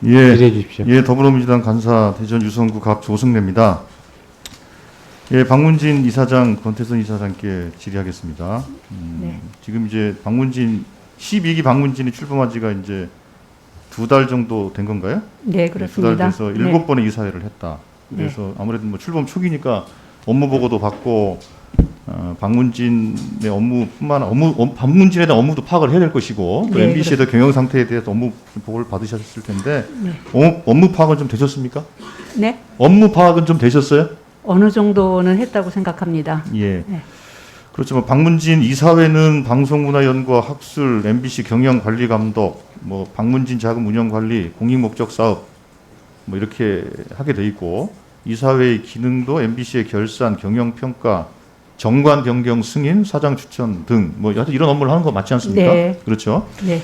질의해 주십시오. 예, 더불어민주당 간사 대전 유성구 갑 조승래입니다. 예, 박문진 이사장, 권태선 이사장께 질의하겠습니다. 네. 지금 이제 박문진 12기 박문진이 출범한 지가 이제 2달 정도 된 건가요? 네, 네, 그렇습니다. 2달 돼서 네. 7번의 이사회를 했다. 그래서 아무래도 뭐 출범 초기니까 업무 보고도 받고 박문진의 박문진에 대한 업무도 파악을 해야 될 것이고 또 네, MBC에 대한 경영 상태에 대해서 업무 보고를 받으셨을 텐데 네. 업무 파악은 좀 되셨습니까? 네, 업무 파악은 좀 되셨어요? 어느 정도는 했다고 생각합니다. 예. 네. 그렇지만 박문진 이사회는 방송문화연구와 학술, MBC 경영관리감독, 뭐 박문진 자금운영관리, 공익목적사업 뭐 이렇게 하게 돼 있고 이사회의 기능도 MBC의 결산, 경영평가, 정관 변경 승인, 사장 추천 등 뭐 이런 업무를 하는 거 맞지 않습니까? 네. 그렇죠. 네,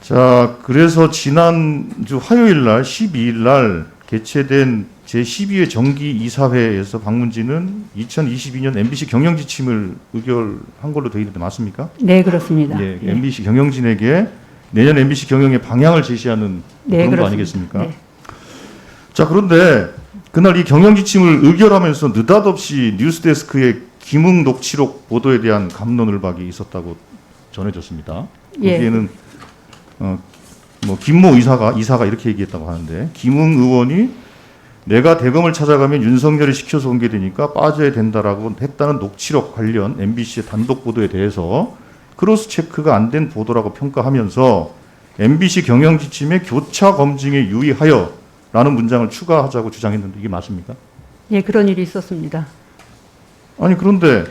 자, 그래서 지난주 화요일 날 12일 날 개최된 제12회 정기 이사회에서 박문진은 2022년 MBC 경영 지침을 의결한 걸로 되어 있는데 맞습니까? 네, 그렇습니다. 예, 네. MBC 경영진에게 내년 MBC 경영의 방향을 제시하는 네, 그런 거 그렇습니다. 아니겠습니까? 네. 자, 그런데 그날 이 경영 지침을 의결하면서 느닷없이 뉴스데스크의 김웅 녹취록 보도에 대한 갑론을박이 있었다고 전해졌습니다. 예. 거기에는 뭐 김모 이사가 이렇게 얘기했다고 하는데 김웅 의원이 내가 대검을 찾아가면 윤석열이 시켜서 공개되니까 빠져야 된다라고 했다는 녹취록 관련 MBC의 단독 보도에 대해서 크로스 체크가 안 된 보도라고 평가하면서 MBC 경영 지침의 교차 검증에 유의하여 라는 문장을 추가하자고 주장했는데 이게 맞습니까? 예, 그런 일이 있었습니다. 아니 그런데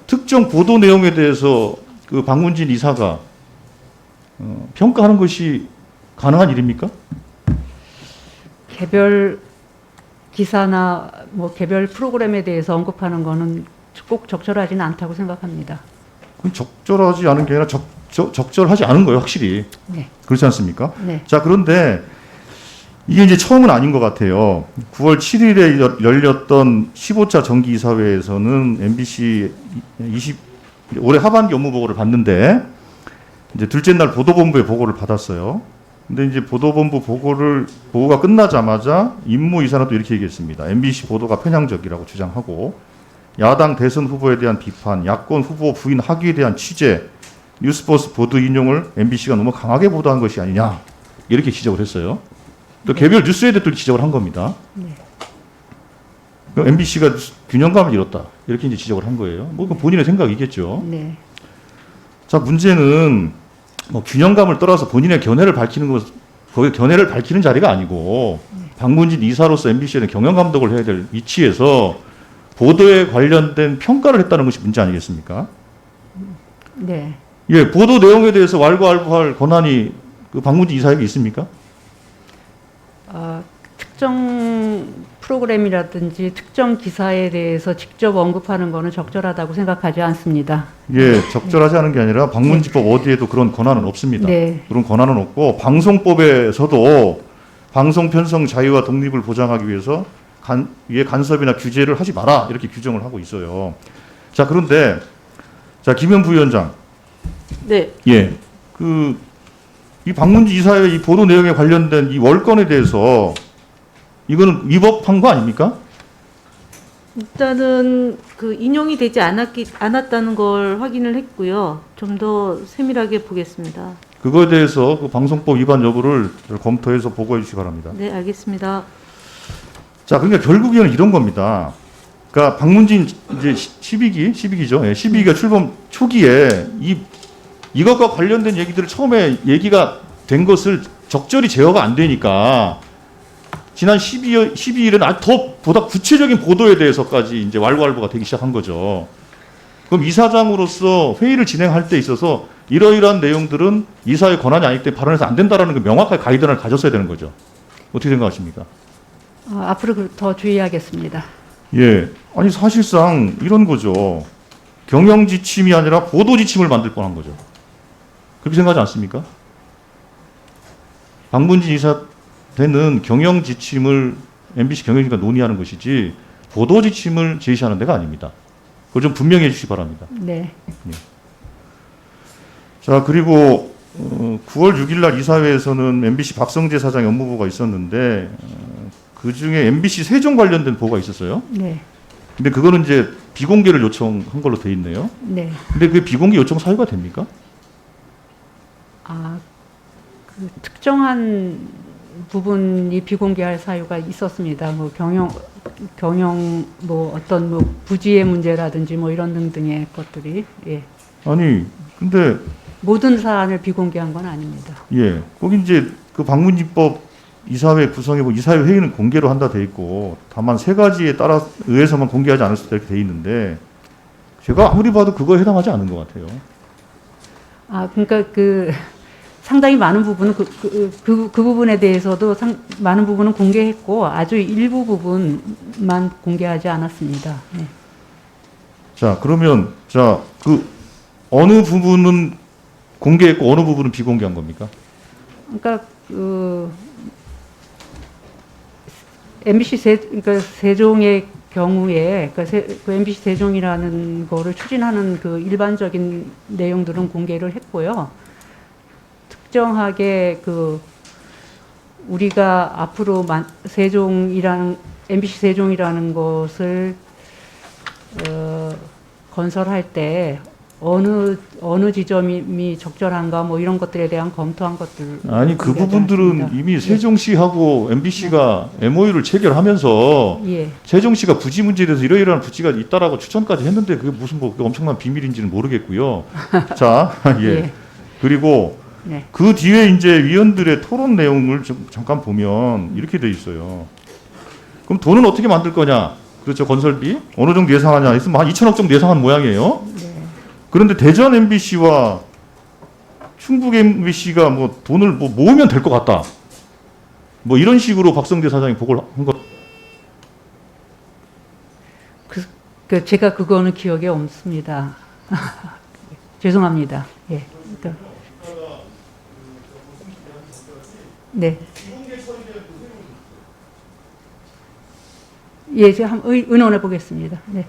특정 보도 내용에 대해서 그 박문진 이사가 평가하는 것이 가능한 일입니까? 개별 기사나 뭐 개별 프로그램에 대해서 언급하는 거는 꼭 적절하지는 않다고 생각합니다. 그건 적절하지 않은 게 아니라 적절하지 않은 거예요, 확실히. 네, 그렇지 않습니까? 네, 자, 그런데 이게 이제 처음은 아닌 것 같아요. 9월 7일에 열렸던 15차 정기이사회에서는 MBC 올해 하반기 업무 보고를 받는데 이제 둘째 날 보도본부의 보고를 받았어요. 근데 이제 보도본부 보고가 끝나자마자 임무 이사는 또 이렇게 얘기했습니다. MBC 보도가 편향적이라고 주장하고 야당 대선 후보에 대한 비판, 야권 후보 부인 학위에 대한 취재, 뉴스버스 보도 인용을 MBC가 너무 강하게 보도한 것이 아니냐 이렇게 지적을 했어요. 또 개별 뉴스에 대해 지적을 한 겁니다. 네. MBC가 균형감을 잃었다 이렇게 이제 지적을 한 거예요. 뭐 그건 본인의 생각이겠죠. 네. 자, 문제는 뭐 균형감을 떠나서 본인의 견해를 밝히는 것, 거기 견해를 밝히는 자리가 아니고 박문진 이사로서 MBC에 대한 경영 감독을 해야 될 위치에서 보도에 관련된 평가를 했다는 것이 문제 아니겠습니까? 네. 예, 보도 내용에 대해서 왈가왈부할 권한이 그 박문진 이사에게 있습니까? 특정 프로그램이라든지 특정 기사에 대해서 직접 언급하는 거는 적절하다고 생각하지 않습니다. 예, 적절하지 않은 게 아니라 방문지법 어디에도 그런 권한은 없습니다. 네. 그런 권한은 없고 방송법에서도 방송 편성 자유와 독립을 보장하기 위해서 위에 간섭이나 규제를 하지 마라 이렇게 규정을 하고 있어요. 자, 그런데 자, 김현 부위원장, 네, 예, 이 박문진 이사의 이 보도 내용에 관련된 이 월권에 대해서 이거는 위법한 거 아닙니까? 일단은 그 인용이 되지 않았다는 걸 확인을 했고요. 좀 더 세밀하게 보겠습니다. 그거에 대해서 그 방송법 위반 여부를 검토해서 보고해 주시기 바랍니다. 네, 알겠습니다. 자, 그러니까 결국에는 이런 겁니다. 그러니까 박문진 이제 12기죠. 예, 12기가 출범 초기에 이것과 관련된 얘기들을 처음에 얘기가 된 것을 적절히 제어가 안 되니까 지난 12일은 더 보다 구체적인 보도에 대해서까지 이제 왈가왈부가 되기 시작한 거죠. 그럼 이사장으로서 회의를 진행할 때 있어서 이러이러한 내용들은 이사의 권한이 아니기 때문에 발언해서 안 된다라는 그 명확하게 가이드라인을 가졌어야 되는 거죠. 어떻게 생각하십니까? 앞으로 더 주의하겠습니다. 예, 아니 사실상 이런 거죠. 경영 지침이 아니라 보도 지침을 만들 뻔한 거죠. 그렇게 생각하지 않습니까? 박문진 이사 때는 경영 지침을 MBC 경영진과 논의하는 것이지 보도 지침을 제시하는 데가 아닙니다. 그걸 좀 분명히 해주시기 바랍니다. 네. 자, 그리고 9월 6일 날 이사회에서는 MBC 박성재 사장 업무보고가 있었는데 그 중에 MBC 세종 관련된 보고가 있었어요. 네. 근데 그거는 이제 비공개를 요청한 걸로 돼 있네요. 네. 근데 그 비공개 요청 사유가 됩니까? 아, 그 특정한 부분이 비공개할 사유가 있었습니다. 뭐 경영 뭐 어떤 뭐 부지의 문제라든지 뭐 이런 등등의 것들이 예. 아니, 근데 모든 사안을 비공개한 건 아닙니다. 예, 거기 이제 그 방문입법 이사회 구성에 뭐 이사회 회의는 공개로 한다 돼 있고 다만 세 가지에 따라 의해서만 공개하지 않을 수 있다 이렇게 돼 있는데 제가 아무리 봐도 그거에 해당하지 않은 것 같아요. 아, 그러니까 그 상당히 많은 부분은 그 부분에 대해서도 많은 부분은 공개했고 아주 일부 부분만 공개하지 않았습니다. 네. 자, 그러면 그 어느 부분은 공개했고 어느 부분은 비공개한 겁니까? 그러니까 그 MBC 그러니까 세종의 경우에 그 MBC 세종이라는 거를 추진하는 그 일반적인 내용들은 공개를 했고요. 특정하게 그 우리가 앞으로 MBC 세종이라는 것을 건설할 때 어느 지점이 적절한가 뭐 이런 것들에 대한 검토한 것들. 아니 그 부분들은 않습니다. 이미 세종시하고 MBC가 MOU를 체결하면서 예. 세종시가 부지 문제에 대해서 이러이러한 부지가 있다라고 추천까지 했는데 그게 무슨 뭐 엄청난 비밀인지는 모르겠고요. 자, 예. 예. 그리고 네. 그 뒤에 이제 위원들의 토론 내용을 좀 잠깐 보면 이렇게 돼 있어요. 그럼 돈은 어떻게 만들 거냐? 그렇죠. 건설비 어느 정도 예상하냐? 했으면 한 2천억 정도 예상한 모양이에요. 네. 그런데 대전 MBC와 충북 MBC가 뭐 돈을 뭐 모으면 될 것 같다. 뭐 이런 식으로 박성대 사장이 보고를 한 거. 그 제가 그거는 기억에 없습니다. 죄송합니다. 예. 그러니까 네. 예, 제가 한번 의논해 보겠습니다. 네.